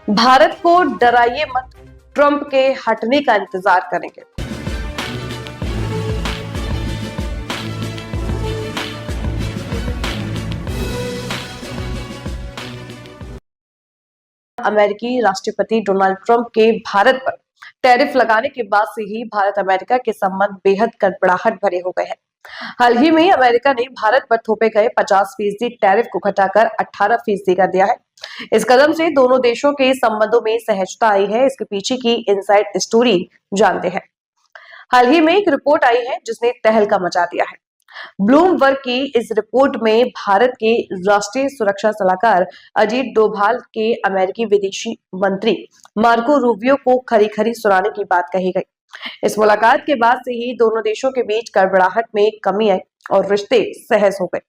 भारत को डराइए मत, ट्रंप के हटने का इंतजार करेंगे। अमेरिकी राष्ट्रपति डोनाल्ड ट्रंप के भारत पर टैरिफ लगाने के बाद से ही भारत अमेरिका के संबंध बेहद गड़बड़ाहट भरे हो गए हैं। हाल ही में अमेरिका ने भारत पर थोपे गए 50% टैरिफ को घटाकर 18% कर दिया है। इस कदम से दोनों देशों के संबंधों में सहजता आई है। इसके पीछे की इनसाइड स्टोरी जानते हैं। हाल ही में एक रिपोर्ट आई है जिसने तहलका मचा दिया है। ब्लूमबर्ग की इस रिपोर्ट में भारत के राष्ट्रीय सुरक्षा सलाहकार अजीत डोभाल के अमेरिकी विदेशी मंत्री मार्को रूबियो को खरी खरी सुनाने की बात कही गई। इस मुलाकात के बाद से ही दोनों देशों के बीच गड़बड़ाहट में कमी आई और रिश्ते सहज हो गए।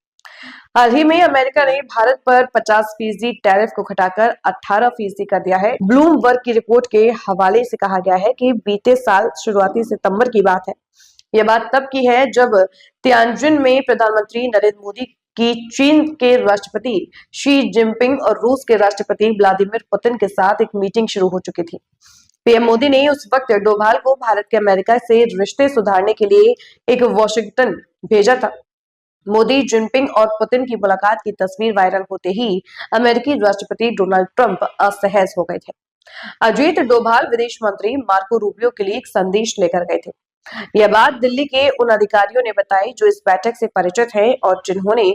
हाल ही में अमेरिका ने भारत पर 50% टैरिफ को घटाकर 18% कर दिया है। ब्लूमबर्ग की रिपोर्ट के हवाले से कहा गया है कि बीते साल शुरुआती सितंबर की बात है। यह बात तब की है जब तियानजिन में प्रधानमंत्री नरेंद्र मोदी की चीन के राष्ट्रपति शी जिनपिंग और रूस के राष्ट्रपति व्लादिमीर पुतिन के साथ एक मीटिंग शुरू हो चुकी थी। पीएम मोदी ने उस वक्त डोभाल को भारत के अमेरिका से रिश्ते सुधारने के लिए एक वाशिंगटन भेजा था। मोदी, जिनपिंग और पुतिन की मुलाकात की तस्वीर वायरल होते ही अमेरिकी राष्ट्रपति डोनाल्ड ट्रंप असहज हो गए थे। अजीत डोभाल विदेश मंत्री मार्को रूबियो के लिए एक संदेश लेकर गए थे। यह बात दिल्ली के उन अधिकारियों ने बताई जो इस बैठक से परिचित हैं और जिन्होंने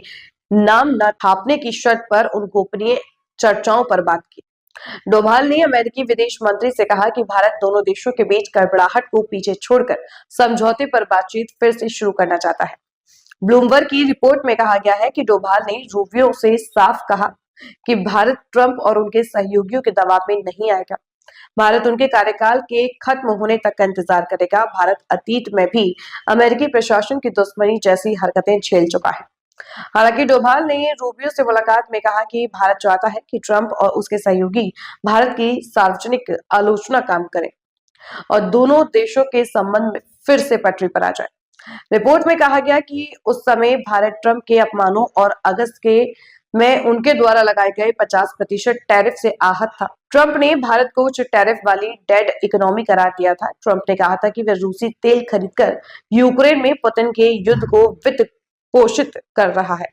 नाम न छापने की शर्त पर उन गोपनीय चर्चाओं पर बात की। डोभाल ने अमेरिकी विदेश मंत्री से कहा कि भारत दोनों देशों के बीच गड़बड़ाहट को पीछे छोड़कर समझौते पर बातचीत फिर से शुरू करना चाहता है। ब्लूमबर्ग की रिपोर्ट में कहा गया है कि डोभाल ने रूबियो से साफ कहा कि भारत ट्रंप और उनके सहयोगियों के दबाव में नहीं आएगा। भारत उनके कार्यकाल के खत्म होने तक का इंतजार करेगा। भारत अतीत में भी अमेरिकी प्रशासन की दुश्मनी जैसी हरकतें झेल चुका है। हालांकि डोभाल ने रूबियो से मुलाकात में कहा कि भारत चाहता है कि ट्रंप और उसके सहयोगी भारत की सार्वजनिक आलोचना काम करें और दोनों देशों के संबंध में फिर से पटरी पर आ जाए। रिपोर्ट में कहा गया कि उस समय भारत ट्रंप के अपमानों और अगस्त के में उनके द्वारा लगाए गए 50% टैरिफ से आहत था। ट्रंप ने भारत को उच्च टैरिफ वाली डेड इकोनॉमी करार दिया था। ट्रंप ने कहा था कि वह रूसी तेल खरीदकर यूक्रेन में पुतिन के युद्ध को वित्त पोषित कर रहा है।